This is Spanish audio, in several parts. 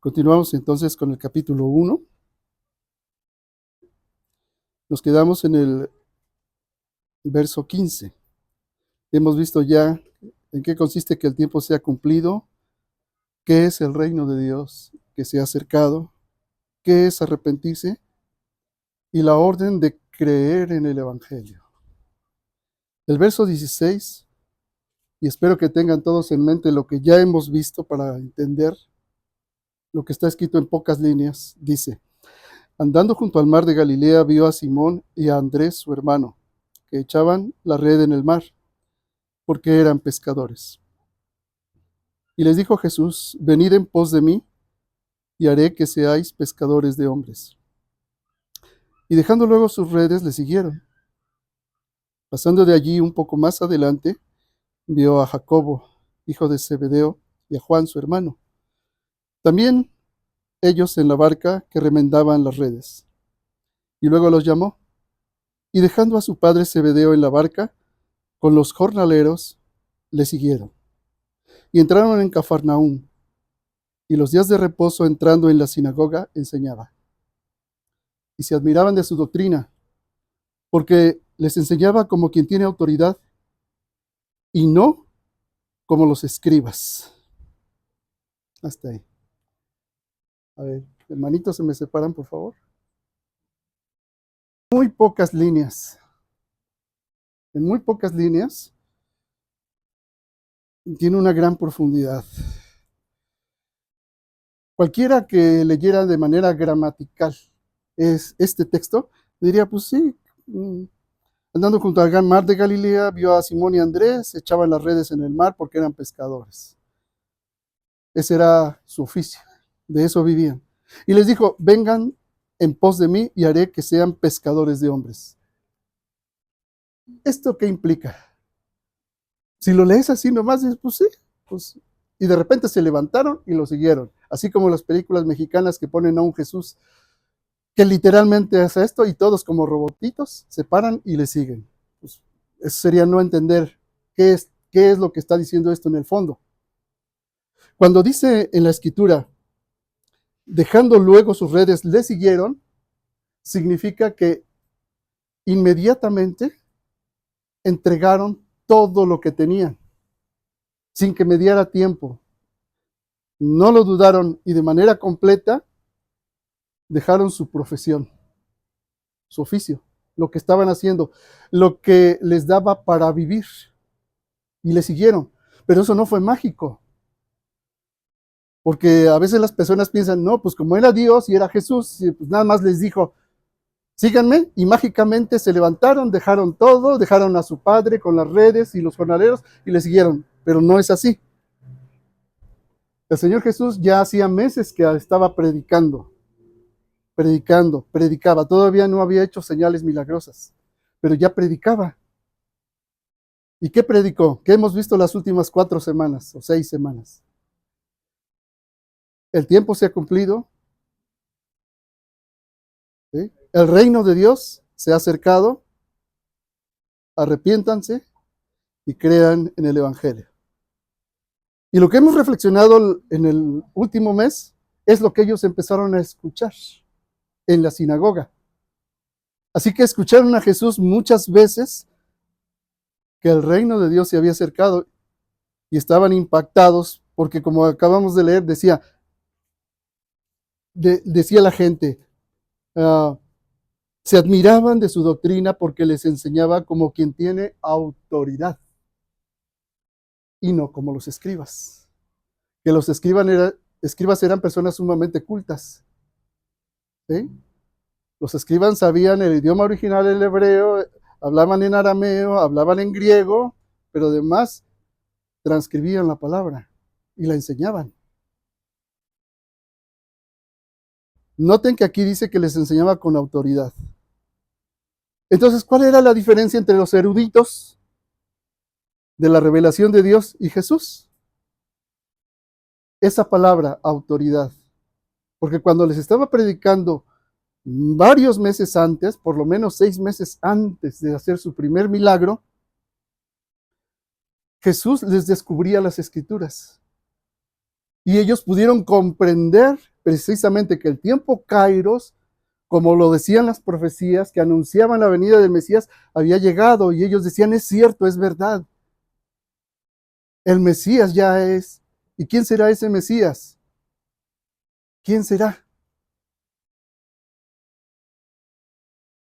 Continuamos entonces con el capítulo 1. Nos quedamos en el verso 15. Hemos visto ya en qué consiste que el tiempo sea cumplido, qué es el reino de Dios que se ha acercado, qué es arrepentirse y la orden de creer en el Evangelio. El verso 16, y espero que tengan todos en mente lo que ya hemos visto para entender lo que está escrito en pocas líneas, dice: andando junto al mar de Galilea, vio a Simón y a Andrés, su hermano, que echaban la red en el mar, porque eran pescadores. Y les dijo Jesús: venid en pos de mí, y haré que seáis pescadores de hombres. Y dejando luego sus redes, le siguieron. Pasando de allí un poco más adelante, vio a Jacobo, hijo de Zebedeo, y a Juan, su hermano. También ellos en la barca que remendaban las redes. Y luego los llamó. Y dejando a su padre Zebedeo en la barca, con los jornaleros, le siguieron. Y entraron en Cafarnaúm. Y los días de reposo, entrando en la sinagoga, enseñaba. Y se admiraban de su doctrina, porque les enseñaba como quien tiene autoridad, y no como los escribas. Hasta ahí. A ver, hermanitos, ¿se me separan, por favor? Muy pocas líneas. En muy pocas líneas tiene una gran profundidad. Cualquiera que leyera de manera gramatical este texto, diría, pues sí, andando junto al gran mar de Galilea, vio a Simón y Andrés, echaban las redes en el mar porque eran pescadores. Ese era su oficio, de eso vivían. Y les dijo: vengan en pos de mí y haré que sean pescadores de hombres. ¿Esto qué implica? Si lo lees así nomás, dices, pues sí, pues. Y de repente se levantaron y lo siguieron. Así como las películas mexicanas que ponen a un Jesús que literalmente hace esto y todos como robotitos se paran y le siguen. Pues eso sería no entender qué es lo que está diciendo esto en el fondo. Cuando dice en la escritura, dejando luego sus redes, le siguieron, significa que inmediatamente entregaron todo lo que tenían, sin que mediara tiempo. No lo dudaron y de manera completa dejaron su profesión, su oficio, lo que estaban haciendo, lo que les daba para vivir, y le siguieron. Pero eso no fue mágico, porque a veces las personas piensan, no, pues como era Dios y era Jesús, pues nada más les dijo, síganme, y mágicamente se levantaron, dejaron todo, dejaron a su padre con las redes y los jornaleros y le siguieron. Pero no es así. El Señor Jesús ya hacía meses que estaba predicaba. Todavía no había hecho señales milagrosas, pero ya predicaba. ¿Y qué predicó? ¿Qué hemos visto las últimas 4 semanas o 6 semanas? El tiempo se ha cumplido, ¿sí? El reino de Dios se ha acercado, arrepiéntanse y crean en el Evangelio. Y lo que hemos reflexionado en el último mes es lo que ellos empezaron a escuchar en la sinagoga. Así que escucharon a Jesús muchas veces que el reino de Dios se había acercado y estaban impactados porque, como acabamos de leer, decía la gente, se admiraban de su doctrina porque les enseñaba como quien tiene autoridad y no como los escribas. Que los escribas eran personas sumamente cultas, ¿sí? Los escribas sabían el idioma original, el hebreo, hablaban en arameo, hablaban en griego, pero además transcribían la palabra y la enseñaban. Noten que aquí dice que les enseñaba con autoridad. Entonces, ¿cuál era la diferencia entre los eruditos de la revelación de Dios y Jesús? Esa palabra, autoridad. Porque cuando les estaba predicando varios meses antes, por lo menos 6 meses antes de hacer su primer milagro, Jesús les descubría las escrituras. Y ellos pudieron comprender precisamente que el tiempo Kairos, como lo decían las profecías que anunciaban la venida del Mesías, había llegado y ellos decían, es cierto, es verdad. El Mesías ya es. ¿Y quién será ese Mesías? ¿Quién será?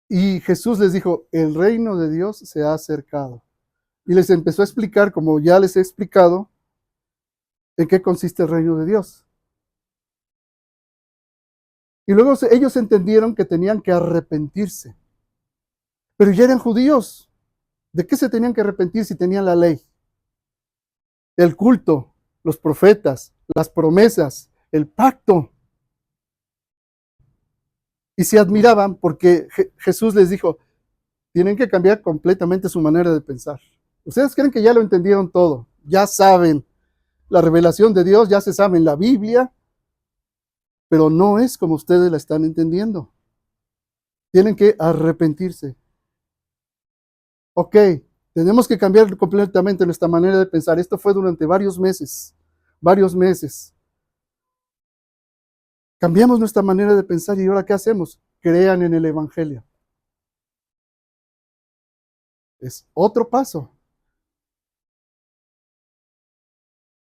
Y Jesús les dijo, el reino de Dios se ha acercado. Y les empezó a explicar, como ya les he explicado, en qué consiste el reino de Dios. Y luego ellos entendieron que tenían que arrepentirse. Pero ya eran judíos. ¿De qué se tenían que arrepentir si tenían la ley? El culto, los profetas, las promesas, el pacto. Y se admiraban porque Jesús les dijo, tienen que cambiar completamente su manera de pensar. Ustedes creen que ya lo entendieron todo, ya saben la revelación de Dios, ya se sabe en la Biblia, pero no es como ustedes la están entendiendo. Tienen que arrepentirse. Ok, tenemos que cambiar completamente nuestra manera de pensar. Esto fue durante varios meses, varios meses. Cambiamos nuestra manera de pensar y ahora ¿qué hacemos? Crean en el Evangelio. Es otro paso.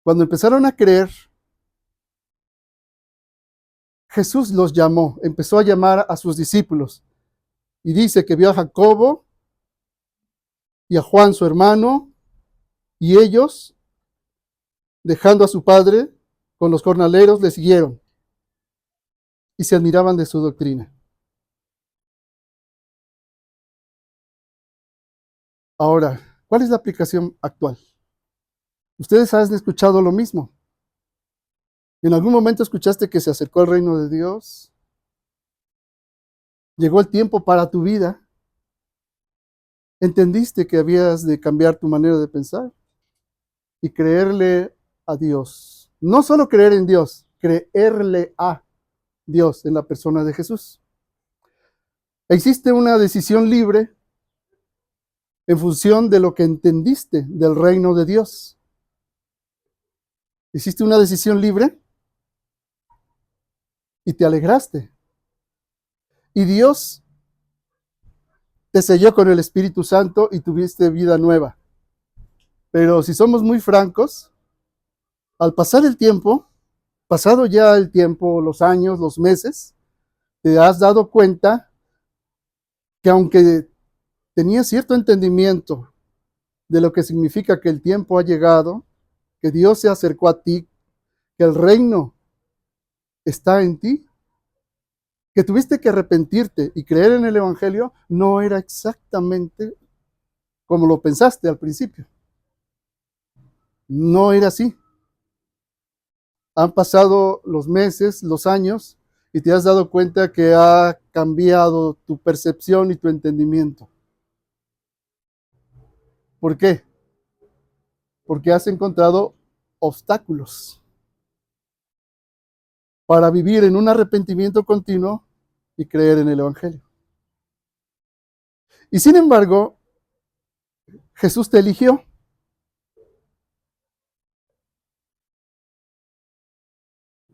Cuando empezaron a creer, Jesús los llamó, empezó a llamar a sus discípulos. Y dice que vio a Jacobo y a Juan, su hermano, y ellos, dejando a su padre con los jornaleros, le siguieron y se admiraban de su doctrina. Ahora, ¿cuál es la aplicación actual? Ustedes han escuchado lo mismo. ¿En algún momento escuchaste que se acercó el reino de Dios? Llegó el tiempo para tu vida. ¿Entendiste que habías de cambiar tu manera de pensar y creerle a Dios? No solo creer en Dios, creerle a Dios en la persona de Jesús. Existe una decisión libre en función de lo que entendiste del reino de Dios. Hiciste una decisión libre y te alegraste. Y Dios te selló con el Espíritu Santo y tuviste vida nueva. Pero si somos muy francos, al pasar el tiempo, pasado ya el tiempo, los años, los meses, te has dado cuenta que aunque tenías cierto entendimiento de lo que significa que el tiempo ha llegado, que Dios se acercó a ti, que el reino está en ti, que tuviste que arrepentirte y creer en el Evangelio, no era exactamente como lo pensaste al principio. No era así. Han pasado los meses, los años, y te has dado cuenta que ha cambiado tu percepción y tu entendimiento. ¿Por qué? Porque has encontrado obstáculos para vivir en un arrepentimiento continuo y creer en el Evangelio. Y sin embargo, Jesús te eligió.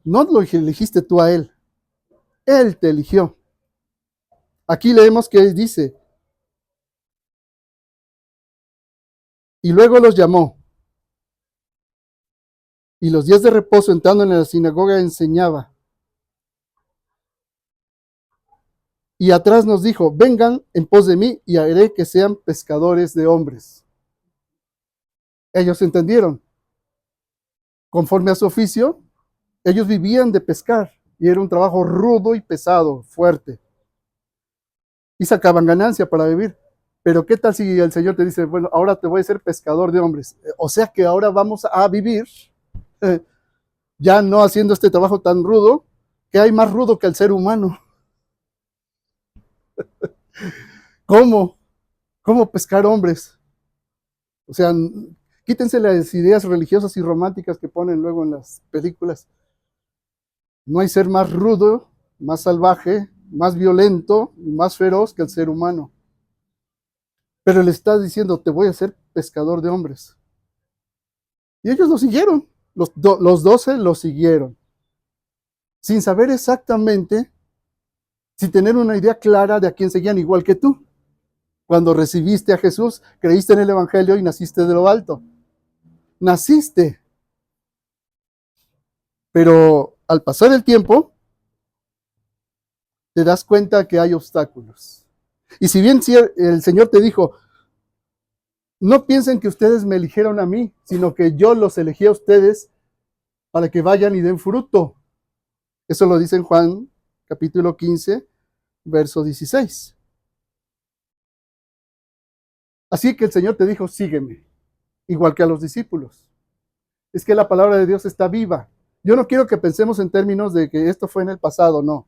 No lo elegiste tú a Él. Él te eligió. Aquí leemos que dice, y luego los llamó. Y los días de reposo, entrando en la sinagoga, enseñaba. Y atrás nos dijo, vengan en pos de mí y haré que sean pescadores de hombres. Ellos entendieron. Conforme a su oficio, ellos vivían de pescar y era un trabajo rudo y pesado, fuerte. Y sacaban ganancia para vivir. Pero ¿qué tal si el Señor te dice, bueno, ahora te voy a ser pescador de hombres? O sea que ahora vamos a vivir, ya no haciendo este trabajo tan rudo, que hay más rudo que el ser humano. ¿Cómo? ¿Cómo pescar hombres? O sea, quítense las ideas religiosas y románticas que ponen luego en las películas. No hay ser más rudo, más salvaje, más violento y más feroz que el ser humano. Pero le está diciendo, te voy a hacer pescador de hombres. Y ellos lo siguieron. Los 12 lo siguieron. sin saber exactamente, sin tener una idea clara de a quién seguían, igual que tú. Cuando recibiste a Jesús, creíste en el Evangelio y naciste de lo alto. Naciste, pero al pasar el tiempo, te das cuenta que hay obstáculos. Y si bien el Señor te dijo, no piensen que ustedes me eligieron a mí, sino que yo los elegí a ustedes para que vayan y den fruto. Eso lo dice en Juan capítulo 15, verso 16. Así que el Señor te dijo, sígueme, igual que a los discípulos. Es que la palabra de Dios está viva. Yo no quiero que pensemos en términos de que esto fue en el pasado, no.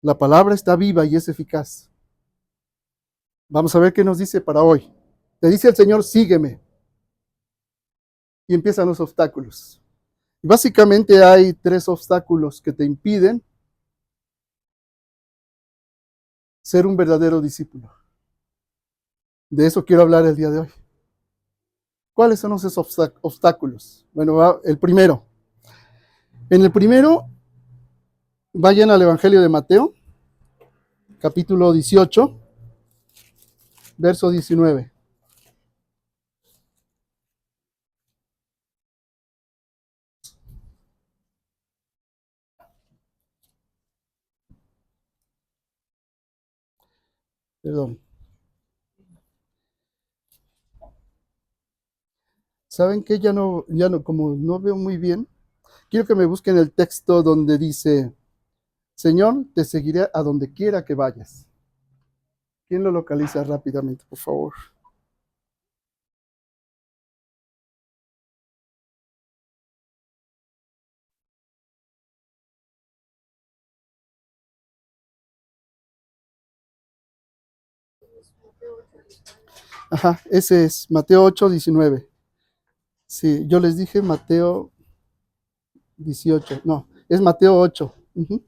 La palabra está viva y es eficaz. Vamos a ver qué nos dice para hoy. Te dice el Señor, sígueme. Y empiezan los obstáculos. Y básicamente hay 3 obstáculos que te impiden ser un verdadero discípulo. De eso quiero hablar el día de hoy. ¿Cuáles son esos obstáculos? Bueno, el primero. En el primero, vayan al Evangelio de Mateo, capítulo 18, verso 19. Perdón. ¿Saben qué? Ya no, como no veo muy bien, quiero que me busquen el texto donde dice, Señor, te seguiré a donde quiera que vayas. ¿Quién lo localiza rápidamente, por favor? Ajá, ese es Mateo 8, 19. Sí, yo les dije Mateo 18. No, es Mateo 8. Ujú.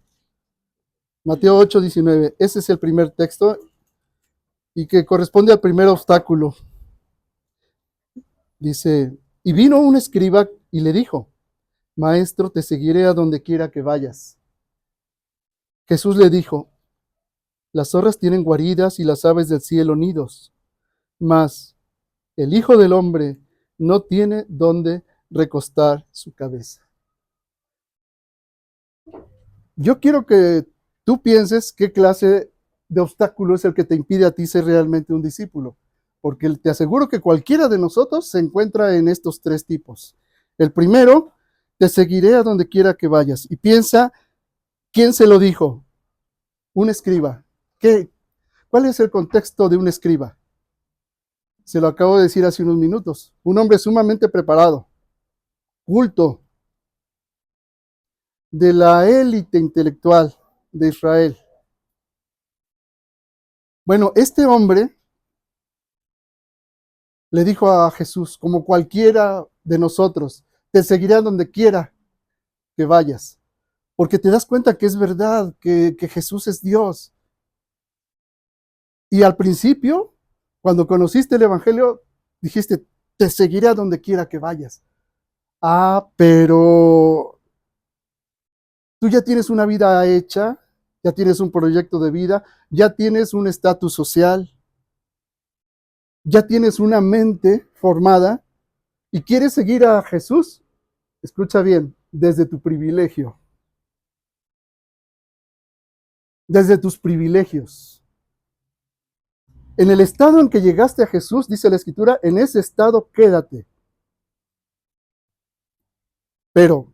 Mateo 8, 19. Ese es el primer texto y que corresponde al primer obstáculo. Dice, y vino un escriba y le dijo, Maestro, te seguiré a donde quiera que vayas. Jesús le dijo, las zorras tienen guaridas y las aves del cielo nidos, mas el Hijo del Hombre no tiene donde recostar su cabeza. Yo quiero que tú pienses qué clase de obstáculo es el que te impide a ti ser realmente un discípulo, porque te aseguro que cualquiera de nosotros se encuentra en estos 3 tipos. El primero, te seguiré a donde quiera que vayas. Y piensa, ¿quién se lo dijo? Un escriba. ¿Cuál es el contexto de un escriba? Se lo acabo de decir hace unos minutos. Un hombre sumamente preparado, culto, de la élite intelectual de Israel. Bueno, este hombre le dijo a Jesús, como cualquiera de nosotros, te seguiré a donde quiera que vayas, porque te das cuenta que es verdad, que Jesús es Dios. Y al principio, cuando conociste el Evangelio, dijiste, te seguiré a donde quiera que vayas. Ah, pero tú ya tienes una vida hecha, ya tienes un proyecto de vida, ya tienes un estatus social, ya tienes una mente formada y quieres seguir a Jesús. Escucha bien, desde tu privilegio, desde tus privilegios. En el estado en que llegaste a Jesús, dice la Escritura, en ese estado quédate. Pero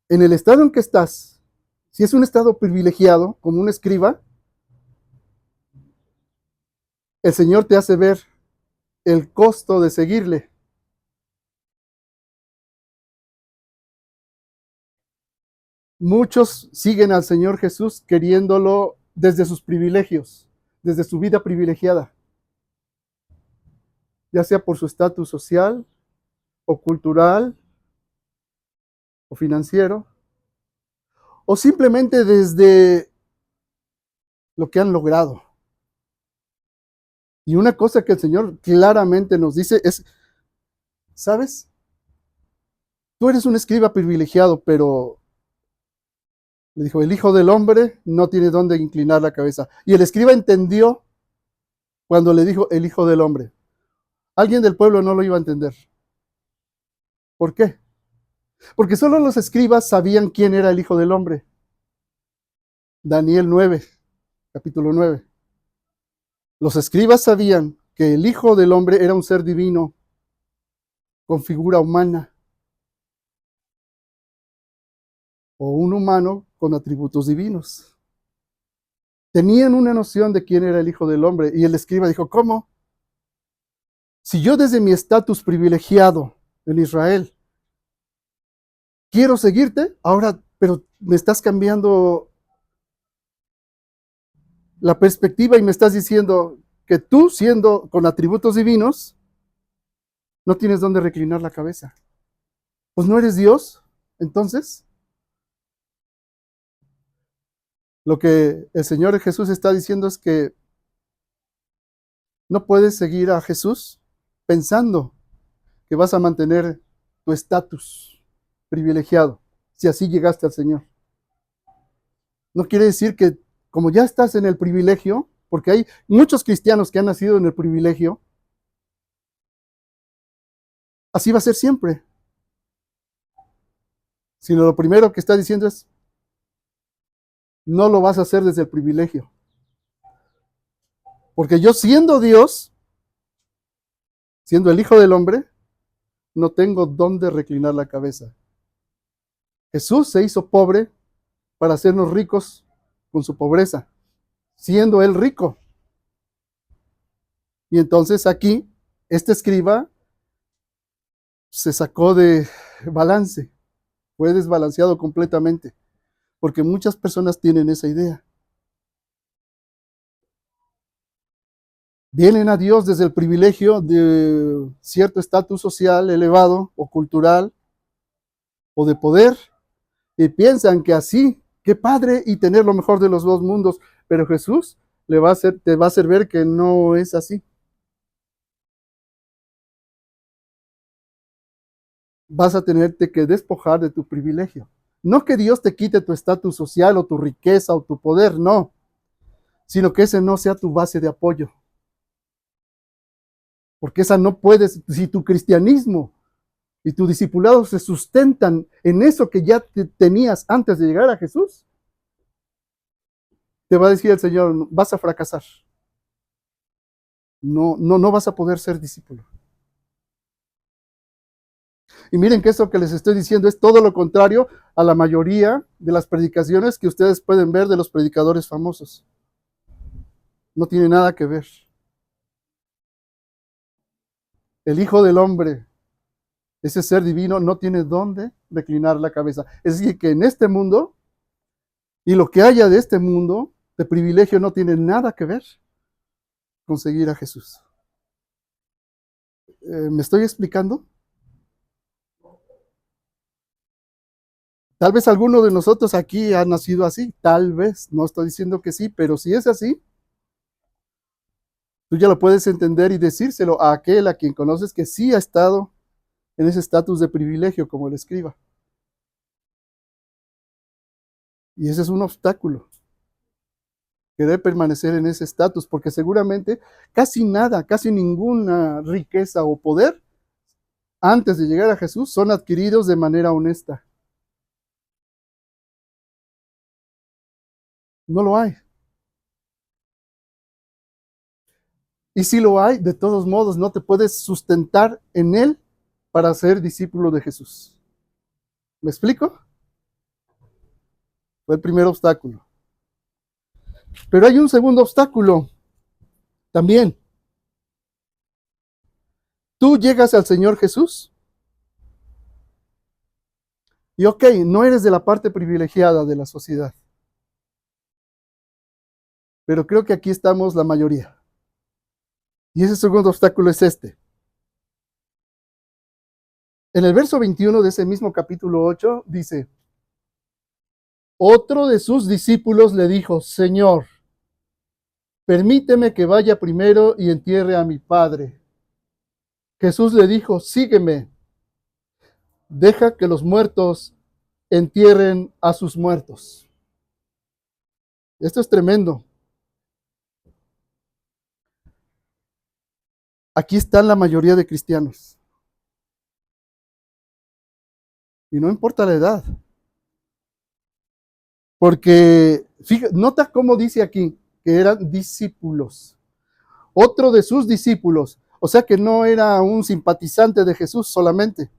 en el estado en que estás, si es un estado privilegiado, como un escriba, el Señor te hace ver el costo de seguirle. Muchos siguen al Señor Jesús queriéndolo desde sus privilegios, desde su vida privilegiada, ya sea por su estatus social o cultural o financiero, o simplemente desde lo que han logrado. Y una cosa que el Señor claramente nos dice es, ¿sabes? Tú eres un escriba privilegiado, pero Le dijo, el Hijo del Hombre no tiene dónde inclinar la cabeza. Y el escriba entendió cuando le dijo el Hijo del Hombre. Alguien del pueblo no lo iba a entender. ¿Por qué? Porque solo los escribas sabían quién era el Hijo del Hombre. Daniel 9, capítulo 9. Los escribas sabían que el Hijo del Hombre era un ser divino con figura humana, o un humano con atributos divinos. Tenían una noción de quién era el Hijo del Hombre, y el escriba dijo, ¿cómo? Si yo desde mi estatus privilegiado en Israel quiero seguirte, ahora, pero me estás cambiando la perspectiva y me estás diciendo que tú, siendo con atributos divinos, no tienes dónde reclinar la cabeza. Pues no eres Dios, entonces. Lo que el Señor Jesús está diciendo es que no puedes seguir a Jesús pensando que vas a mantener tu estatus privilegiado si así llegaste al Señor. No quiere decir que como ya estás en el privilegio, porque hay muchos cristianos que han nacido en el privilegio, así va a ser siempre. Sino lo primero que está diciendo es, no lo vas a hacer desde el privilegio. Porque yo siendo Dios, siendo el Hijo del Hombre, no tengo dónde reclinar la cabeza. Jesús se hizo pobre para hacernos ricos con su pobreza, siendo él rico. Y entonces aquí, este escriba se sacó de balance, fue desbalanceado completamente, porque muchas personas tienen esa idea. Vienen a Dios desde el privilegio de cierto estatus social elevado o cultural o de poder y piensan que así, qué padre y tener lo mejor de los dos mundos, pero Jesús te va a hacer ver que no es así. Vas a tenerte que despojar de tu privilegio. No que Dios te quite tu estatus social o tu riqueza o tu poder, no, sino que ese no sea tu base de apoyo. Porque esa no puedes, si tu cristianismo y tu discipulado se sustentan en eso que ya tenías antes de llegar a Jesús, te va a decir el Señor, vas a fracasar. No vas a poder ser discípulo. Y miren que eso que les estoy diciendo es todo lo contrario a la mayoría de las predicaciones que ustedes pueden ver de los predicadores famosos. No tiene nada que ver. El Hijo del Hombre, ese ser divino, no tiene dónde reclinar la cabeza. Es decir, que en este mundo y lo que haya de este mundo de privilegio no tiene nada que ver con seguir a Jesús. ¿Me estoy explicando? Tal vez alguno de nosotros aquí ha nacido así, tal vez, no estoy diciendo que sí, pero si es así, tú ya lo puedes entender y decírselo a aquel a quien conoces que sí ha estado en ese estatus de privilegio como el escriba. Y ese es un obstáculo, querer permanecer en ese estatus, porque seguramente casi nada, casi ninguna riqueza o poder antes de llegar a Jesús son adquiridos de manera honesta. No lo hay. Y si lo hay, de todos modos, no te puedes sustentar en él para ser discípulo de Jesús. ¿Me explico? Fue el primer obstáculo. Pero hay un segundo obstáculo también. Tú llegas al Señor Jesús y ok, no eres de la parte privilegiada de la sociedad. Pero creo que aquí estamos la mayoría. Y ese segundo obstáculo es este. En el verso 21 de ese mismo capítulo 8 dice, otro de sus discípulos le dijo, Señor, permíteme que vaya primero y entierre a mi padre. Jesús le dijo, sígueme, deja que los muertos entierren a sus muertos. Esto es tremendo. Aquí están la mayoría de cristianos. Y no importa la edad. Porque, fíjate, nota cómo dice aquí, que eran discípulos. Otro de sus discípulos. O sea que no era un simpatizante de Jesús solamente.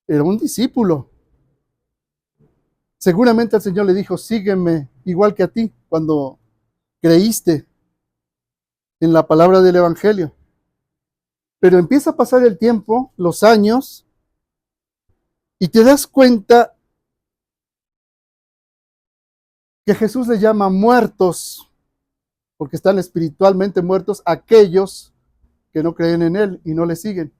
Era un discípulo. Seguramente el Señor le dijo, sígueme, igual que a ti, cuando creíste en la palabra del Evangelio. Pero empieza a pasar el tiempo, los años, y te das cuenta que Jesús le llama muertos, porque están espiritualmente muertos aquellos que no creen en Él y no le siguen.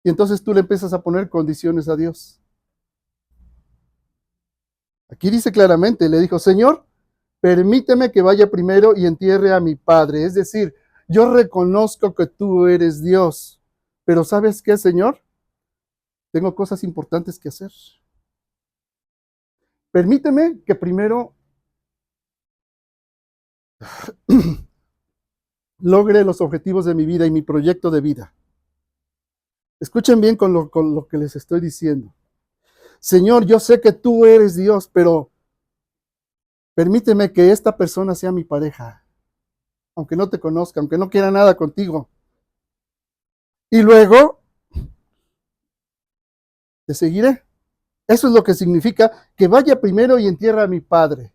Y entonces tú le empiezas a poner condiciones a Dios. Aquí dice claramente, le dijo, Señor, permíteme que vaya primero y entierre a mi padre. Es decir, yo reconozco que tú eres Dios, pero ¿sabes qué, Señor? Tengo cosas importantes que hacer. Permíteme que primero logre los objetivos de mi vida y mi proyecto de vida. Escuchen bien con lo que les estoy diciendo. Señor, yo sé que tú eres Dios, pero permíteme que esta persona sea mi pareja, aunque no te conozca, aunque no quiera nada contigo. Y luego te seguiré. Eso es lo que significa que vaya primero y entierra a mi padre.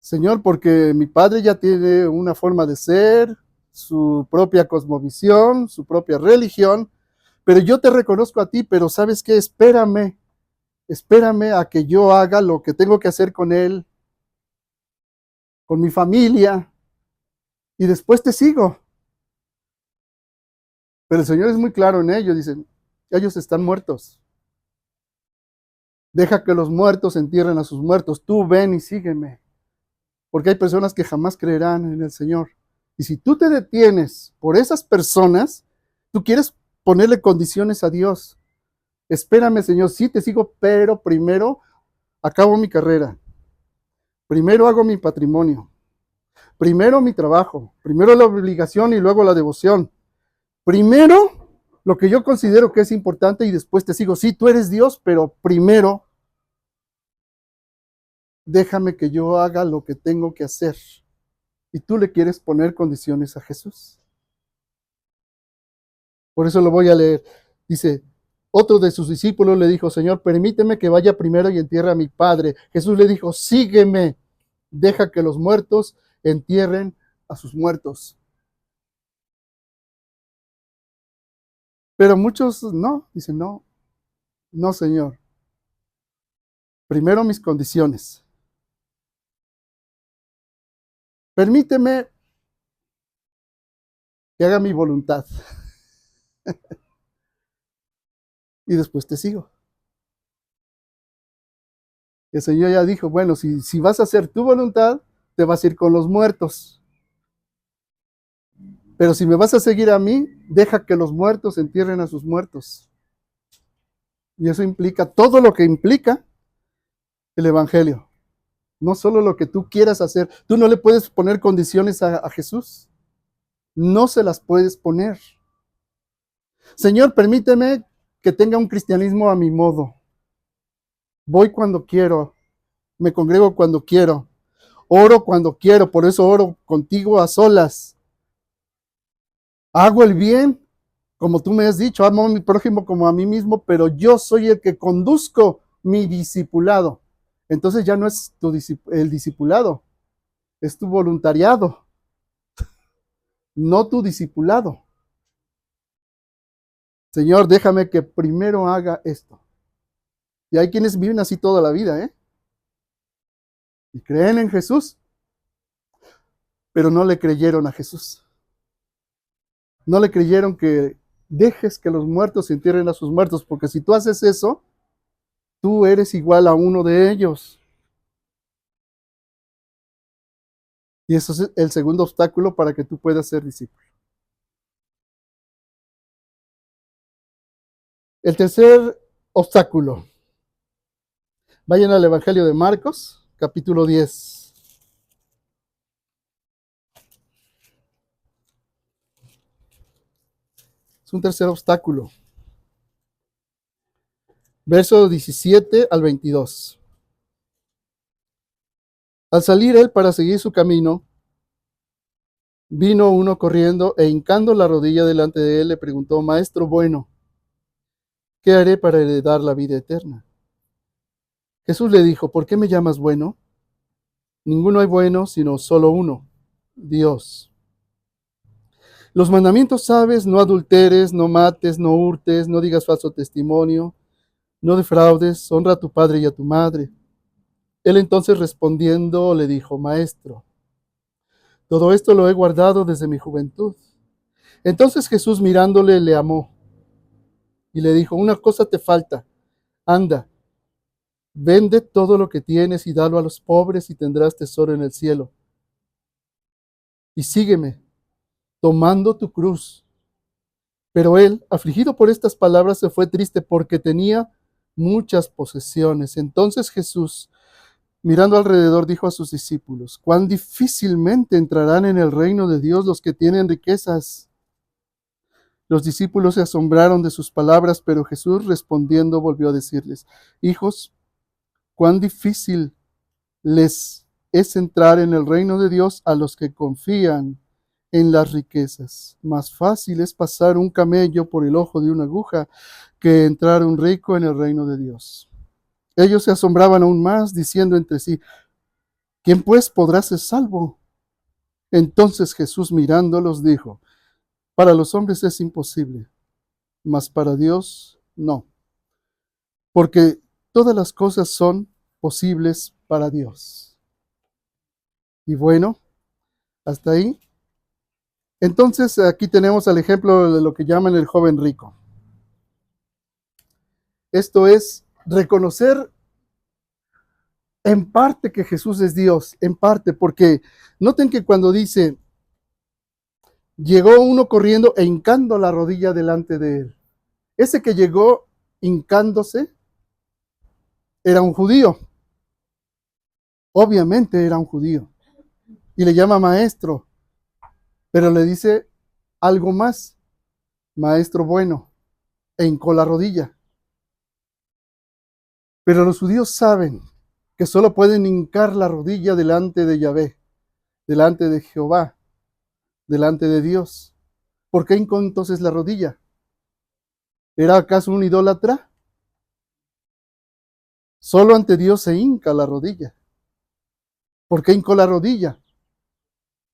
Señor, porque mi padre ya tiene una forma de ser, su propia cosmovisión, su propia religión, pero yo te reconozco a ti, pero ¿sabes qué? Espérame a que yo haga lo que tengo que hacer con él, con mi familia, y después te sigo. Pero el Señor es muy claro en ello, dicen, ellos están muertos. Deja que los muertos entierren a sus muertos, tú ven y sígueme. Porque hay personas que jamás creerán en el Señor. Y si tú te detienes por esas personas, tú quieres ponerle condiciones a Dios. Espérame, Señor, sí te sigo, pero primero acabo mi carrera. Primero hago mi patrimonio. Primero mi trabajo. Primero la obligación y luego la devoción. Primero lo que yo considero que es importante y después te sigo. Sí, tú eres Dios, pero primero déjame que yo haga lo que tengo que hacer. Y tú le quieres poner condiciones a Jesús. Por eso lo voy a leer. Dice, otro de sus discípulos le dijo, Señor, permíteme que vaya primero y entierre a mi padre. Jesús le dijo, sígueme, deja que los muertos entierren a sus muertos. Pero muchos no, dicen, no, no, Señor. Primero mis condiciones. Permíteme que haga mi voluntad y después te sigo. El Señor ya dijo, bueno, si vas a hacer tu voluntad, te vas a ir con los muertos. Pero si me vas a seguir a mí, deja que los muertos entierren a sus muertos. Y eso implica todo lo que implica el Evangelio. No solo lo que tú quieras hacer. Tú no le puedes poner condiciones a Jesús. No se las puedes poner. Señor, permíteme que tenga un cristianismo a mi modo. Voy cuando quiero. Me congrego cuando quiero. Oro cuando quiero. Por eso oro contigo a solas. Hago el bien, como tú me has dicho. Amo a mi prójimo como a mí mismo, pero yo soy el que conduzco mi discipulado. Entonces ya no es el discipulado, es tu voluntariado, no tu discipulado. Señor, déjame que primero haga esto. Y hay quienes viven así toda la vida, ¿eh? Y creen en Jesús, pero no le creyeron a Jesús. No le creyeron que dejes que los muertos entierren a sus muertos, porque si tú haces eso, tú eres igual a uno de ellos. Y eso es el segundo obstáculo para que tú puedas ser discípulo. El tercer obstáculo. Vayan al Evangelio de Marcos, capítulo 10. Es un tercer obstáculo. Verso 17 al 22. Al salir él para seguir su camino, vino uno corriendo e hincando la rodilla delante de él le preguntó: Maestro bueno, ¿qué haré para heredar la vida eterna? Jesús le dijo: ¿Por qué me llamas bueno? Ninguno hay bueno sino solo uno, Dios. Los mandamientos sabes: no adulteres, no mates, no hurtes, no digas falso testimonio, no defraudes, honra a tu padre y a tu madre. Él entonces respondiendo le dijo: Maestro, todo esto lo he guardado desde mi juventud. Entonces Jesús mirándole le amó y le dijo: una cosa te falta, anda, vende todo lo que tienes y dalo a los pobres y tendrás tesoro en el cielo. Y sígueme, tomando tu cruz. Pero él, afligido por estas palabras, se fue triste porque tenía muchas posesiones. Entonces Jesús, mirando alrededor, dijo a sus discípulos: cuán difícilmente entrarán en el reino de Dios los que tienen riquezas. Los discípulos se asombraron de sus palabras, pero Jesús respondiendo volvió a decirles: hijos, cuán difícil les es entrar en el reino de Dios a los que confían en las riquezas. Más fácil es pasar un camello por el ojo de una aguja que entrar un rico en el reino de Dios. Ellos se asombraban aún más, diciendo entre sí: ¿quién pues podrá ser salvo? Entonces Jesús mirándolos dijo: para los hombres es imposible, mas para Dios no, porque todas las cosas son posibles para Dios. Y bueno, hasta ahí. Entonces aquí tenemos el ejemplo de lo que llaman el joven rico. Esto es reconocer en parte que Jesús es Dios, en parte, porque noten que cuando dice: llegó uno corriendo e hincando la rodilla delante de él. Ese que llegó hincándose era un judío. Obviamente era un judío. Y le llama maestro, pero le dice algo más: maestro bueno, e hincó la rodilla. Pero los judíos saben que solo pueden hincar la rodilla delante de Yahvé, delante de Jehová, delante de Dios. ¿Por qué hincó entonces la rodilla? ¿Era acaso un idólatra? Solo ante Dios se hinca la rodilla. ¿Por qué hincó la rodilla?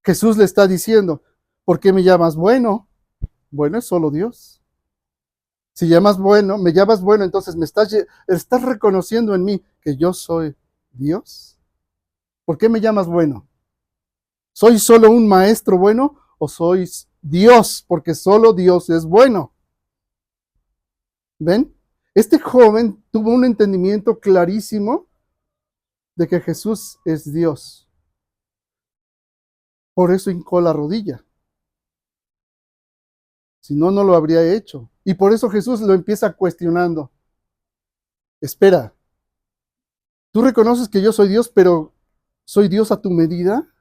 Jesús le está diciendo: ¿por qué me llamas bueno? Bueno es solo Dios. Si llamas bueno, me llamas bueno, entonces estás reconociendo en mí que yo soy Dios. ¿Por qué me llamas bueno? ¿Soy solo un maestro bueno o soy Dios? Porque solo Dios es bueno. ¿Ven? Este joven tuvo un entendimiento clarísimo de que Jesús es Dios. Por eso hincó la rodilla. Si no, no lo habría hecho. Y por eso Jesús lo empieza cuestionando. Espera, tú reconoces que yo soy Dios, pero ¿soy Dios a tu medida?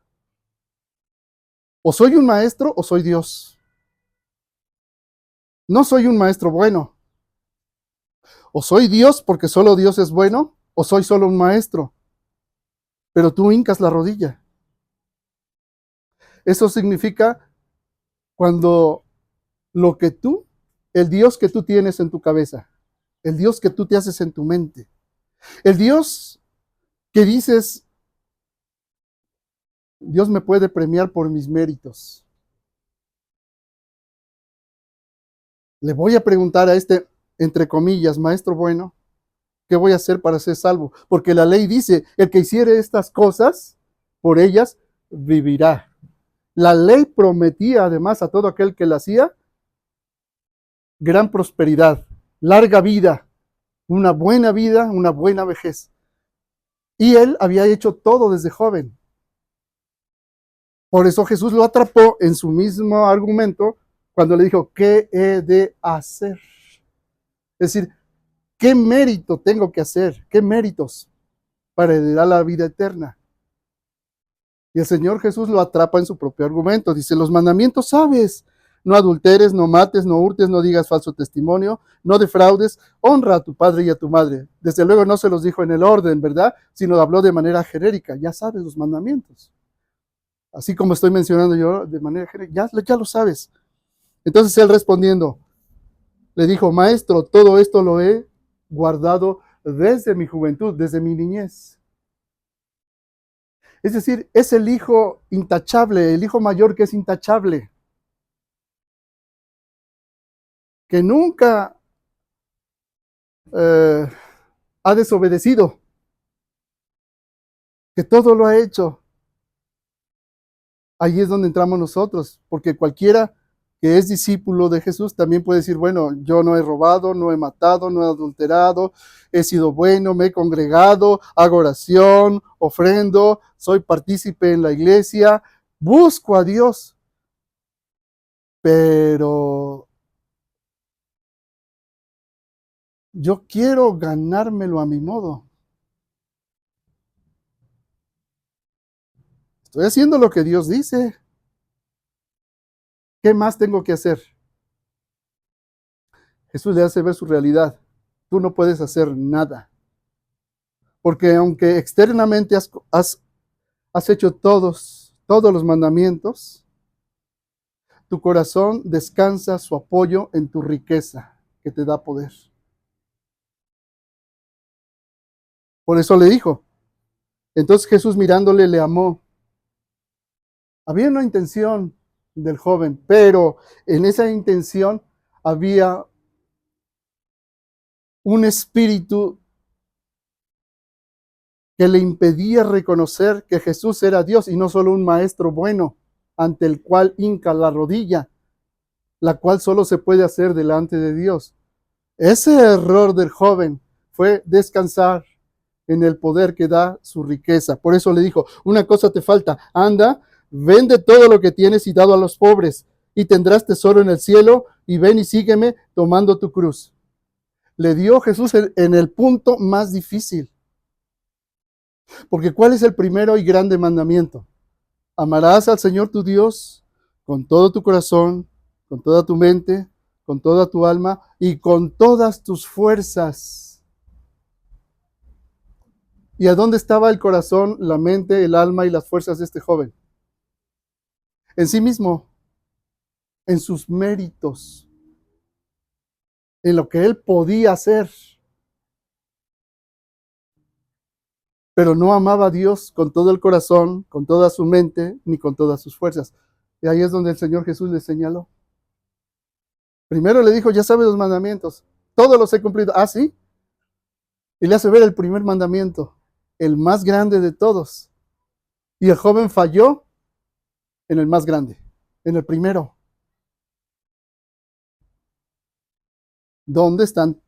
¿O soy un maestro o soy Dios? No soy un maestro bueno. O soy Dios porque solo Dios es bueno, o soy solo un maestro. Pero tú hincas la rodilla. Eso significa cuando lo que tú, el Dios que tú tienes en tu cabeza, el Dios que tú te haces en tu mente, el Dios que dices: Dios me puede premiar por mis méritos. Le voy a preguntar a este, entre comillas, maestro bueno, ¿qué voy a hacer para ser salvo? Porque la ley dice: el que hiciere estas cosas, por ellas vivirá. La ley prometía además a todo aquel que la hacía gran prosperidad, larga vida, una buena vejez. Y él había hecho todo desde joven. Por eso Jesús lo atrapó en su mismo argumento cuando le dijo: ¿qué he de hacer? Es decir, ¿qué mérito tengo que hacer? ¿Qué méritos? para heredar la vida eterna. Y el Señor Jesús lo atrapa en su propio argumento. Dice, los mandamientos sabes: no adulteres, no mates, no hurtes, no digas falso testimonio, no defraudes, honra a tu padre y a tu madre. Desde luego no se los dijo en el orden, ¿verdad? Sino habló de manera genérica. Ya sabes los mandamientos. Así como estoy mencionando yo de manera genérica, ya lo sabes. Entonces él respondiendo, le dijo, maestro, todo esto lo he guardado desde mi juventud, desde mi niñez. Es decir, es el hijo intachable, el hijo mayor que es intachable, que nunca ha desobedecido, que todo lo ha hecho. Ahí es donde entramos nosotros, porque cualquiera que es discípulo de Jesús también puede decir, bueno, yo no he robado, no he matado, no he adulterado, he sido bueno, me he congregado, hago oración, ofrendo, soy partícipe en la iglesia, busco a Dios, pero yo quiero ganármelo a mi modo. Estoy haciendo lo que Dios dice. ¿Qué más tengo que hacer? Jesús le hace ver su realidad. Tú no puedes hacer nada. Porque aunque externamente has hecho todos los mandamientos, tu corazón descansa su apoyo en tu riqueza, que te da poder. Por eso le dijo. Entonces Jesús mirándole le amó. Había una intención del joven, pero en esa intención había un espíritu que le impedía reconocer que Jesús era Dios y no solo un maestro bueno ante el cual hinca la rodilla, la cual solo se puede hacer delante de Dios. Ese error del joven fue descansar en el poder que da su riqueza. Por eso le dijo, una cosa te falta, anda, vende todo lo que tienes y dado a los pobres, y tendrás tesoro en el cielo, y ven y sígueme tomando tu cruz. Le dio Jesús en el punto más difícil. Porque ¿cuál es el primero y grande mandamiento? Amarás al Señor tu Dios con todo tu corazón, con toda tu mente, con toda tu alma y con todas tus fuerzas. ¿Y a dónde estaba el corazón, la mente, el alma y las fuerzas de este joven? En sí mismo, en sus méritos, en lo que él podía hacer. Pero no amaba a Dios con todo el corazón, con toda su mente, ni con todas sus fuerzas. Y ahí es donde el Señor Jesús le señaló. Primero le dijo, ya sabes los mandamientos, todos los he cumplido. Ah, sí. Y le hace ver el primer mandamiento, el más grande de todos. Y el joven falló en el más grande, en el primero. ¿Dónde están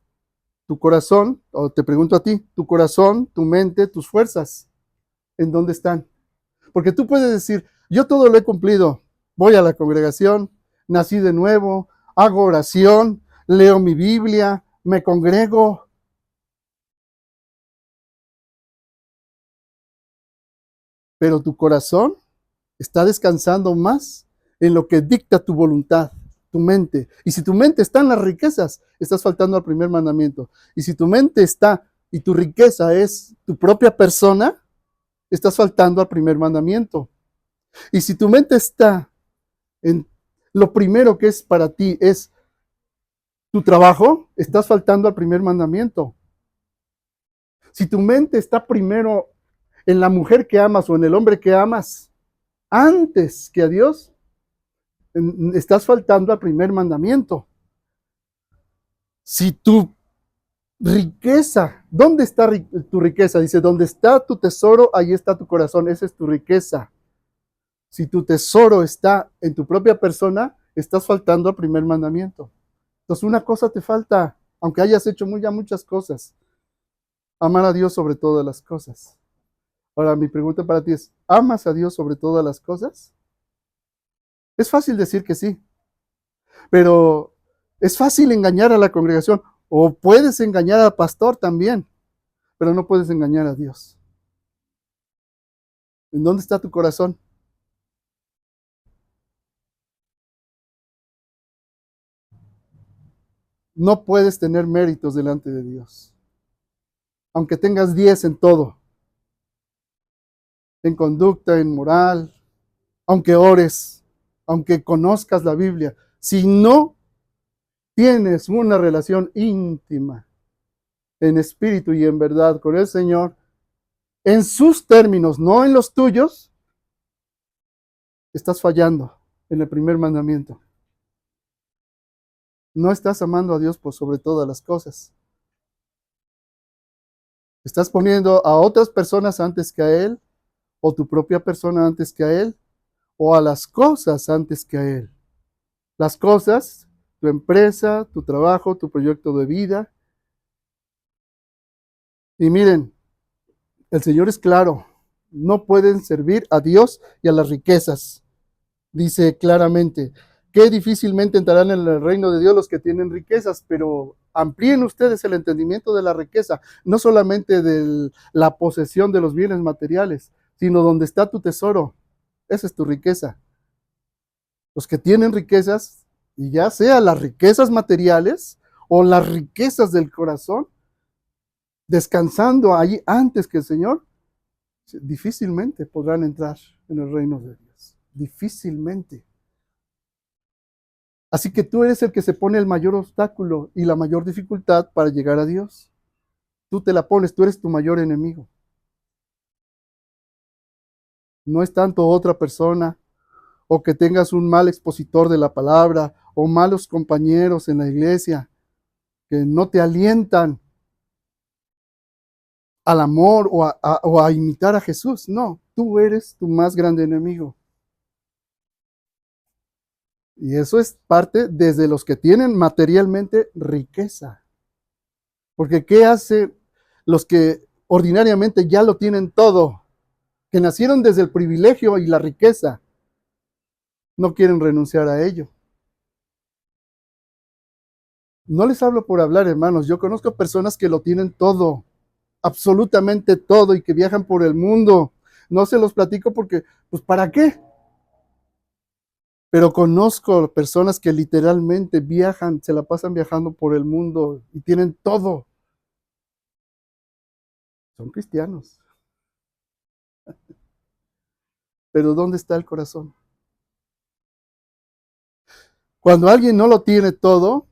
tu corazón? O te pregunto a ti, tu corazón, tu mente, tus fuerzas. ¿En dónde están? Porque tú puedes decir, yo todo lo he cumplido. Voy a la congregación, nací de nuevo, hago oración, leo mi Biblia, me congrego. Pero tu corazón está descansando más en lo que dicta tu voluntad, tu mente. Y si tu mente está en las riquezas, estás faltando al primer mandamiento. Y si tu mente está y tu riqueza es tu propia persona, estás faltando al primer mandamiento. Y si tu mente está en lo primero que es para ti es tu trabajo, estás faltando al primer mandamiento. Si tu mente está primero en la mujer que amas o en el hombre que amas, antes que a Dios, estás faltando al primer mandamiento. Si tu riqueza, ¿dónde está tu riqueza? Dice, donde está tu tesoro, ahí está tu corazón, esa es tu riqueza. Si tu tesoro está en tu propia persona, estás faltando al primer mandamiento. Entonces una cosa te falta, aunque hayas hecho ya muchas cosas. Amar a Dios sobre todas las cosas. Ahora mi pregunta para ti es, ¿amas a Dios sobre todas las cosas? Es fácil decir que sí, pero es fácil engañar a la congregación o puedes engañar al pastor también, pero no puedes engañar a Dios. ¿En dónde está tu corazón? No puedes tener méritos delante de Dios. Aunque tengas 10 en todo, en conducta, en moral, aunque ores, aunque conozcas la Biblia, si no tienes una relación íntima en espíritu y en verdad con el Señor, en sus términos, no en los tuyos, estás fallando en el primer mandamiento. No estás amando a Dios por sobre todas las cosas. Estás poniendo a otras personas antes que a Él, o tu propia persona antes que a Él, o a las cosas antes que a Él. Las cosas, tu empresa, tu trabajo, tu proyecto de vida. Y miren, el Señor es claro, no pueden servir a Dios y a las riquezas. Dice claramente que difícilmente entrarán en el reino de Dios los que tienen riquezas, pero amplíen ustedes el entendimiento de la riqueza, no solamente de la posesión de los bienes materiales, sino donde está tu tesoro. Esa es tu riqueza. Los que tienen riquezas, y ya sea las riquezas materiales o las riquezas del corazón, descansando allí antes que el Señor, difícilmente podrán entrar en el reino de Dios. Difícilmente. Así que tú eres el que se pone el mayor obstáculo y la mayor dificultad para llegar a Dios. Tú te la pones, tú eres tu mayor enemigo. No es tanto otra persona o que tengas un mal expositor de la palabra o malos compañeros en la iglesia que no te alientan al amor o a imitar a Jesús. No, tú eres tu más grande enemigo. Y eso es parte desde los que tienen materialmente riqueza. Porque ¿qué hacen los que ordinariamente ya lo tienen todo? Que nacieron desde el privilegio y la riqueza. No quieren renunciar a ello. No les hablo por hablar, hermanos. Yo conozco personas que lo tienen todo, absolutamente todo, y que viajan por el mundo. No se los platico porque, pues, ¿para qué? Pero conozco personas que literalmente viajan, se la pasan viajando por el mundo y tienen todo. Son cristianos. Pero ¿dónde está el corazón? Cuando alguien no lo tiene todo,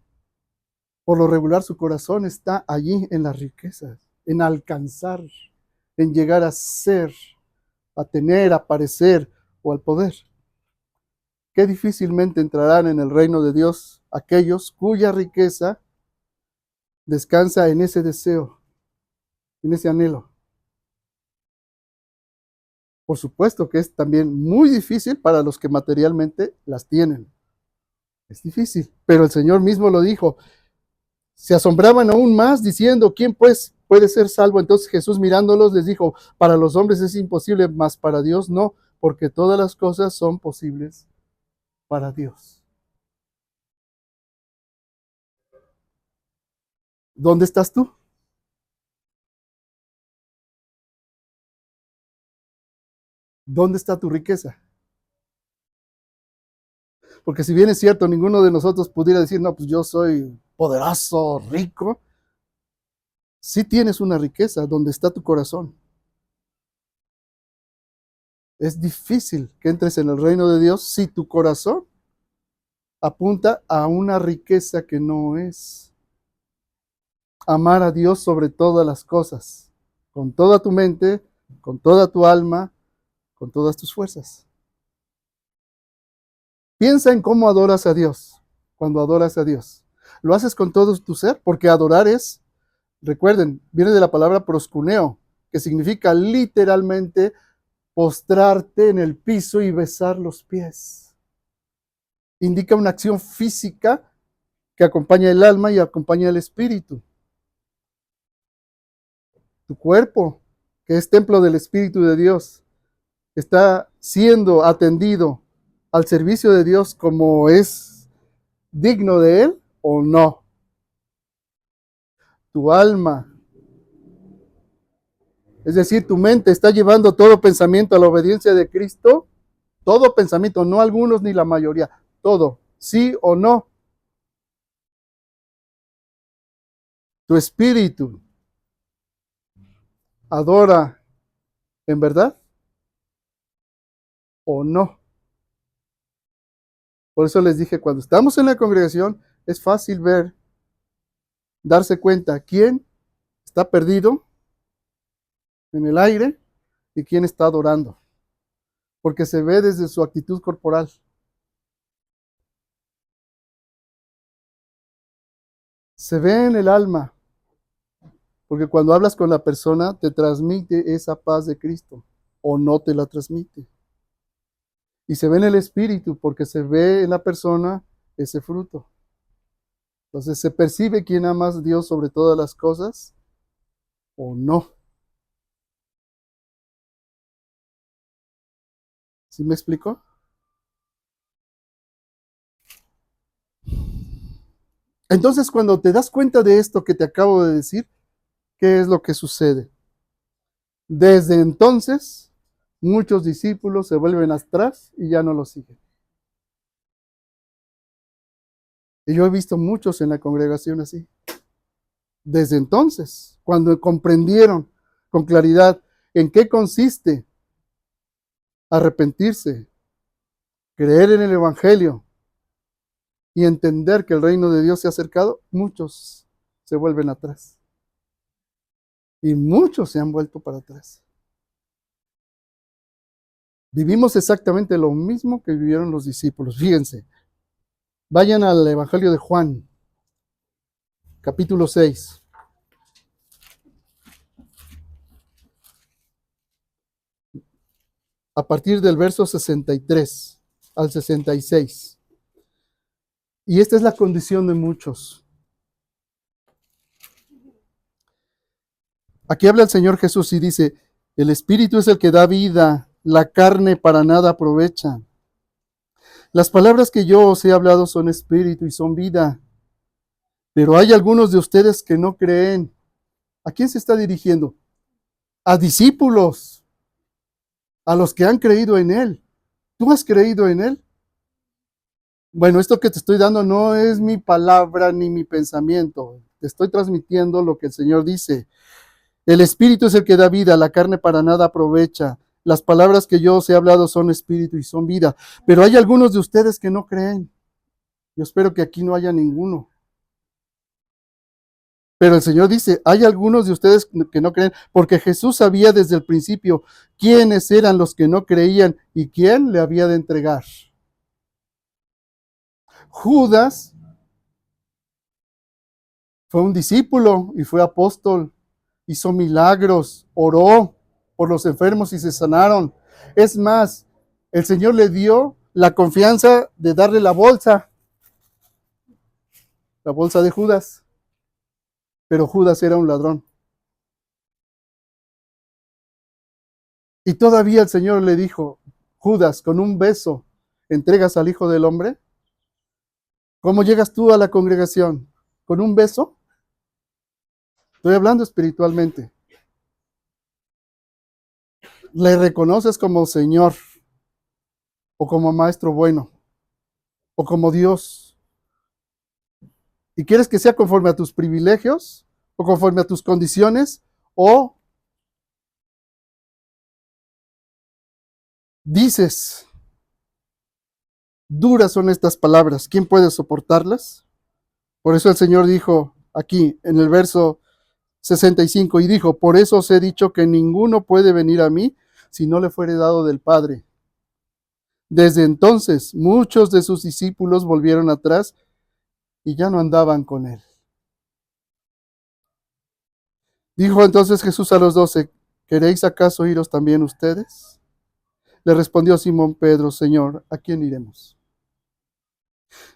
por lo regular su corazón está allí en las riquezas, en alcanzar, en llegar a ser, a tener, a parecer o al poder. Qué difícilmente entrarán en el reino de Dios aquellos cuya riqueza descansa en ese deseo, en ese anhelo. Por supuesto que es también muy difícil para los que materialmente las tienen. Es difícil, pero el Señor mismo lo dijo. Se asombraban aún más diciendo, ¿quién pues puede ser salvo? Entonces Jesús mirándolos les dijo, para los hombres es imposible, mas para Dios no, porque todas las cosas son posibles para Dios. ¿Dónde estás tú? ¿Dónde está tu riqueza? Porque si bien es cierto, ninguno de nosotros pudiera decir, no, pues yo soy poderoso, rico. Sí tienes una riqueza donde está tu corazón. Es difícil que entres en el reino de Dios si tu corazón apunta a una riqueza que no es. Amar a Dios sobre todas las cosas, con toda tu mente, con toda tu alma, con todas tus fuerzas. Piensa en cómo adoras a Dios cuando adoras a Dios. Lo haces con todo tu ser, porque adorar es, recuerden, viene de la palabra proscuneo, que significa literalmente postrarte en el piso y besar los pies. Indica una acción física que acompaña el alma y acompaña el espíritu. Tu cuerpo, que es templo del Espíritu de Dios, está siendo atendido al servicio de Dios como es digno de Él o no. Tu alma Es decir, tu mente está llevando todo pensamiento a la obediencia de Cristo. Todo pensamiento, no algunos ni la mayoría. Todo, sí o no. Tu espíritu adora en verdad o no. Por eso les dije, cuando estamos en la congregación, es fácil ver, darse cuenta quién está perdido en el aire y quién está adorando. Porque se ve desde su actitud corporal. Se ve en el alma. Porque cuando hablas con la persona, te transmite esa paz de Cristo o no te la transmite. Y se ve en el espíritu, porque se ve en la persona ese fruto. Entonces se percibe quién ama a Dios sobre todas las cosas o no. ¿Sí me explico? Entonces, cuando te das cuenta de esto que te acabo de decir, ¿qué es lo que sucede? Desde entonces, muchos discípulos se vuelven atrás y ya no lo siguen. Y yo he visto muchos en la congregación así. Desde entonces, cuando comprendieron con claridad en qué consiste arrepentirse, creer en el Evangelio y entender que el reino de Dios se ha acercado, muchos se vuelven atrás. Y muchos se han vuelto para atrás. Vivimos exactamente lo mismo que vivieron los discípulos. Fíjense, vayan al Evangelio de Juan, capítulo 6. A partir del verso 63 al 66. Y esta es la condición de muchos. Aquí habla el Señor Jesús y dice, el Espíritu es el que da vida, la carne para nada aprovecha. Las palabras que yo os he hablado son espíritu y son vida, pero hay algunos de ustedes que no creen. ¿A quién se está dirigiendo? A discípulos, a los que han creído en Él. ¿Tú has creído en Él? Bueno, esto que te estoy dando no es mi palabra ni mi pensamiento. Te estoy transmitiendo lo que el Señor dice. El espíritu es el que da vida, la carne para nada aprovecha. Las palabras que yo os he hablado son espíritu y son vida. Pero hay algunos de ustedes que no creen. Yo espero que aquí no haya ninguno. Pero el Señor dice, hay algunos de ustedes que no creen, porque Jesús sabía desde el principio quiénes eran los que no creían y quién le había de entregar. Judas fue un discípulo y fue apóstol, hizo milagros, oró por los enfermos y se sanaron. Es más, el Señor le dio la confianza de darle la bolsa de Judas, pero Judas era un ladrón. Y todavía el Señor le dijo, Judas, con un beso, ¿entregas al Hijo del Hombre? ¿Cómo llegas tú a la congregación? ¿Con un beso? Estoy hablando espiritualmente. ¿Le reconoces como Señor o como Maestro bueno o como Dios? ¿Y quieres que sea conforme a tus privilegios o conforme a tus condiciones o dices, duras son estas palabras, ¿quién puede soportarlas? Por eso el Señor dijo aquí en el verso 65 y dijo, por eso os he dicho que ninguno puede venir a mí si no le fuere dado del Padre. Desde entonces muchos de sus discípulos volvieron atrás y ya no andaban con él. Dijo entonces Jesús a los 12, ¿queréis acaso iros también ustedes? Le respondió Simón Pedro, Señor, ¿a quién iremos?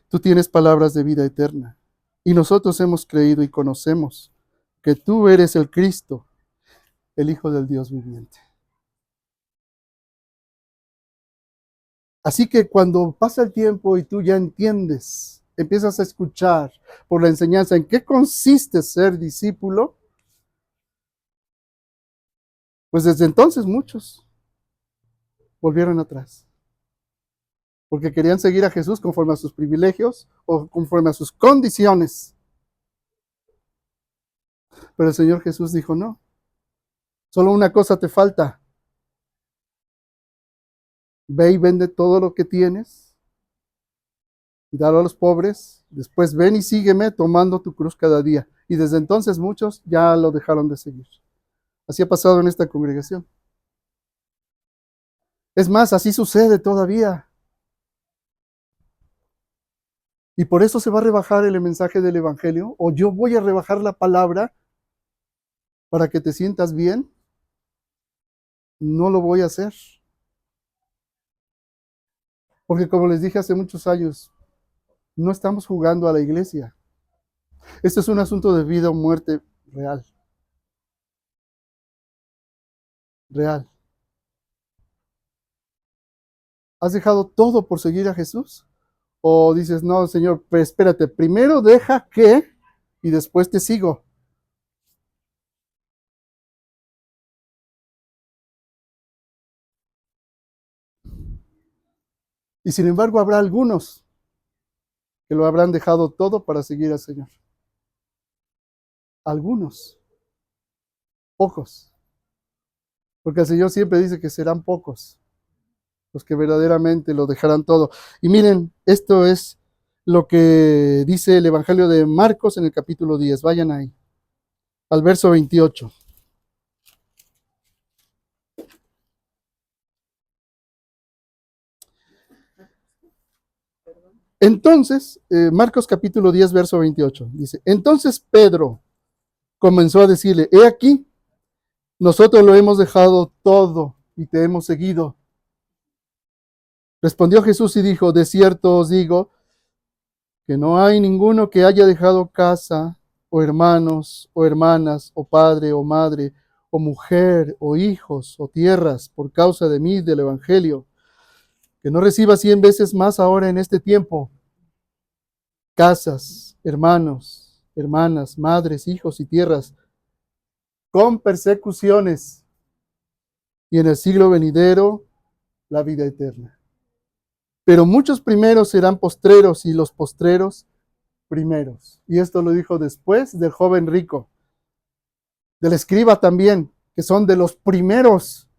Tú tienes palabras de vida eterna, y nosotros hemos creído y conocemos que tú eres el Cristo, el Hijo del Dios viviente. Así que cuando pasa el tiempo y tú ya entiendes, empiezas a escuchar por la enseñanza en qué consiste ser discípulo, Pues desde entonces muchos volvieron atrás, porque querían seguir a Jesús conforme a sus privilegios o conforme a sus condiciones. Pero el Señor Jesús dijo, no, solo una cosa te falta. Ve y vende todo lo que tienes y dalo a los pobres. Después ven y sígueme tomando tu cruz cada día. Y desde entonces muchos ya lo dejaron de seguir. Así ha pasado en esta congregación. Es más, así sucede todavía. Y por eso se va a rebajar el mensaje del Evangelio, o yo voy a rebajar la palabra para que te sientas bien. No lo voy a hacer. Porque como les dije hace muchos años, no estamos jugando a la iglesia. Esto es un asunto de vida o muerte real. Real. ¿Has dejado todo por seguir a Jesús? O dices, no, Señor, pues espérate, primero deja que y después te sigo. Y sin embargo habrá algunos que lo habrán dejado todo para seguir al Señor. Algunos, pocos. Porque el Señor siempre dice que serán pocos los que verdaderamente lo dejarán todo. Y miren, esto es lo que dice el Evangelio de Marcos en el capítulo 10. Vayan ahí, al verso 28. Entonces, Marcos capítulo 10, verso 28, dice, entonces Pedro comenzó a decirle, he aquí, nosotros lo hemos dejado todo y te hemos seguido. Respondió Jesús y dijo, de cierto os digo, que no hay ninguno que haya dejado casa, o hermanos, o hermanas, o padre, o madre, o mujer, o hijos, o tierras, por causa de mí, del Evangelio, que no reciba 100 veces más ahora en este tiempo, casas, hermanos, hermanas, madres, hijos y tierras, con persecuciones, y en el siglo venidero, la vida eterna. Pero muchos primeros serán postreros, y los postreros primeros. Y esto lo dijo después del joven rico, del escriba también, que son de los primeros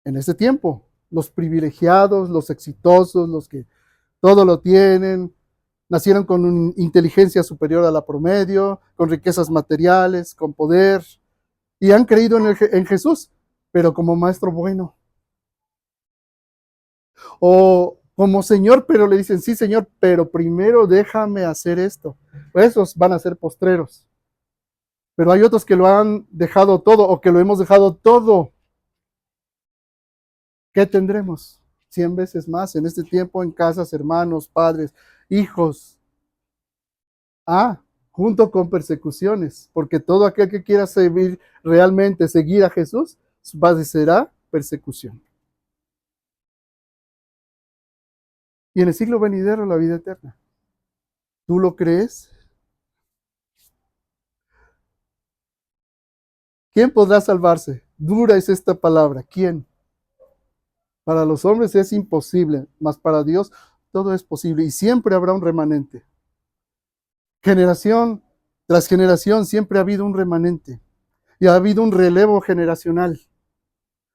en ese tiempo, los privilegiados, los exitosos, los que todo lo tienen, nacieron con una inteligencia superior a la promedio, con riquezas materiales, con poder, y han creído en Jesús, pero como maestro bueno. O como Señor, pero le dicen, sí, Señor, pero primero déjame hacer esto. Esos van a ser postreros. Pero hay otros que lo han dejado todo o que lo hemos dejado todo. ¿Qué tendremos? 100 veces más en este tiempo en casas, hermanos, padres, hijos. Ah, junto con persecuciones, porque todo aquel que quiera servir realmente, seguir a Jesús, padecerá persecución. Y en el siglo venidero la vida eterna. ¿Tú lo crees? ¿Quién podrá salvarse? Dura es esta palabra. ¿Quién? Para los hombres es imposible, mas para Dios todo es posible y siempre habrá un remanente. Generación tras generación siempre ha habido un remanente y ha habido un relevo generacional,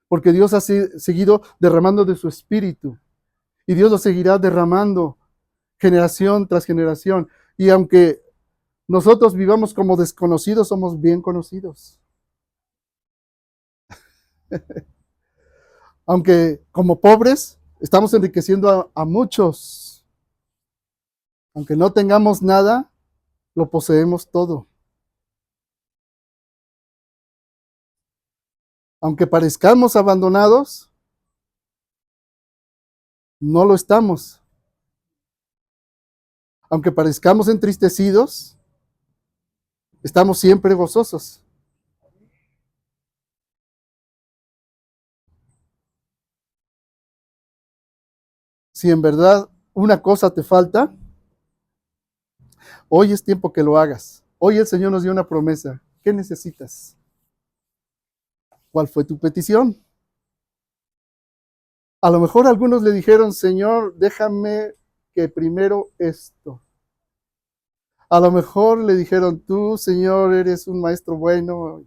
porque Dios ha seguido derramando de su espíritu y Dios lo seguirá derramando generación tras generación. Y aunque nosotros vivamos como desconocidos, somos bien conocidos. Aunque como pobres, estamos enriqueciendo a muchos. Aunque no tengamos nada, lo poseemos todo. Aunque parezcamos abandonados, no lo estamos. Aunque parezcamos entristecidos, estamos siempre gozosos. Si en verdad una cosa te falta, hoy es tiempo que lo hagas. Hoy el Señor nos dio una promesa. ¿Qué necesitas? ¿Cuál fue tu petición? A lo mejor algunos le dijeron, Señor, déjame que primero esto. A lo mejor le dijeron, tú, Señor, eres un maestro bueno.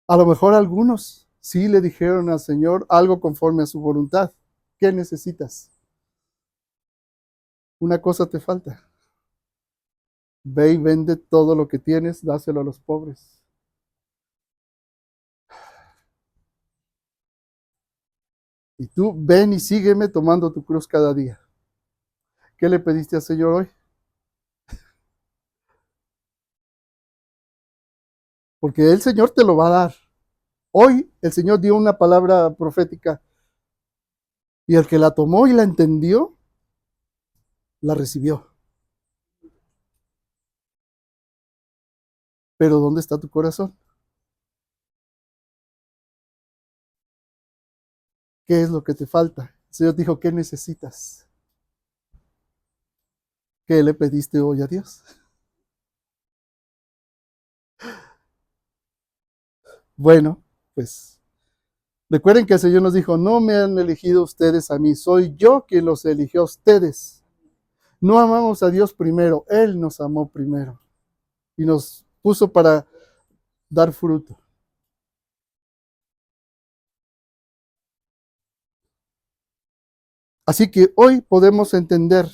A lo mejor algunos sí le dijeron al Señor algo conforme a su voluntad. ¿Qué necesitas? Una cosa te falta. Ve y vende todo lo que tienes, dáselo a los pobres. Y tú ven y sígueme tomando tu cruz cada día. ¿Qué le pediste al Señor hoy? Porque el Señor te lo va a dar. Hoy el Señor dio una palabra profética y el que la tomó y la entendió, la recibió. Pero ¿dónde está tu corazón? ¿Qué es lo que te falta? El Señor dijo, ¿qué necesitas? ¿Qué le pediste hoy a Dios? Bueno, pues recuerden que el Señor nos dijo, no me han elegido ustedes a mí, soy yo quien los eligió a ustedes. No amamos a Dios primero, Él nos amó primero y nos puso para dar fruto. Así que hoy podemos entender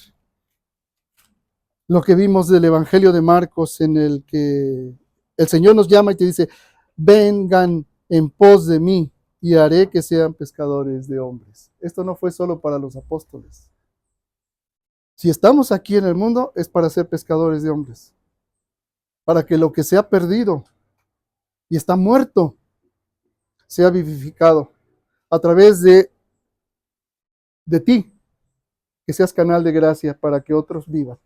lo que vimos del Evangelio de Marcos, en el que el Señor nos llama y te dice, vengan en pos de mí y haré que sean pescadores de hombres. Esto no fue solo para los apóstoles. Si estamos aquí en el mundo es para ser pescadores de hombres, para que lo que se ha perdido y está muerto sea vivificado a través de ti, que seas canal de gracia para que otros vivan,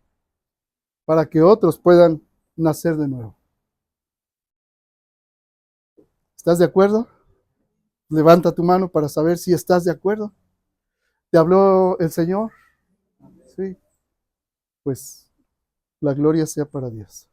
para que otros puedan nacer de nuevo. ¿Estás de acuerdo? Levanta tu mano para saber si estás de acuerdo. ¿Te habló el Señor? Sí. Pues la gloria sea para Dios.